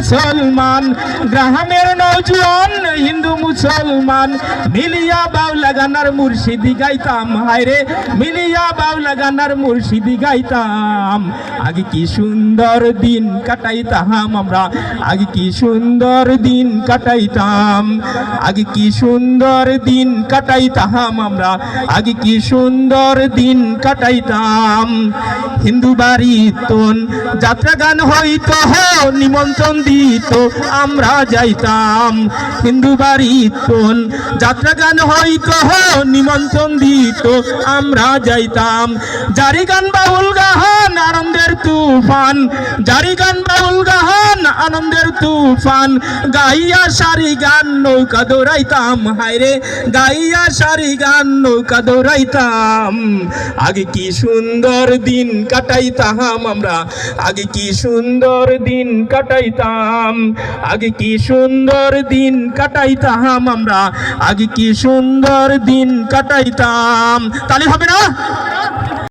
মুসলমান, গ্রামের নৌজওয়ান হিন্দু মুসলমান, মিলিয়া বাউলা গানার মুর্শিদি গাইতাম, হায়রে মিলিয়া বাউলা গানার মুর্শিদি গাইতাম। আগে কি সুন্দর দিন কাটাইতাম আমরা, আগে কি সুন্দর দিন কাটাইতাম, আগে কি সুন্দর দিন কাটাইতাম আমরা, আগে কি সুন্দর দিন কাটাইতাম। হিন্দু বাড়িতন যাত্রা গান হইতো, নিমন্ত্রণ দিত আমরা যাইতাম। হিন্দু বাড়িতন যাত্রা গান হইতো, নিমন্ত্রণ দিত আমরা যাইতাম। জারি গান বাউল গান আনন্দের তুফান, জারি গান বাউল গান আনন্দের তুফান, গাইয়া সারি গান নৌকা দৌড়াইতাম, হায়রে গাইয়া সারি গান নৌকা দৌড়াইতাম। আগে কি সুন্দর দিন কাটাইতাম আমরা, আগে কি সুন্দর দিন কাটাইতাম, আগে কি সুন্দর দিন কাটাইতাম আমরা, আগে কি সুন্দর দিন কাটাইতাম। তালি হবে না?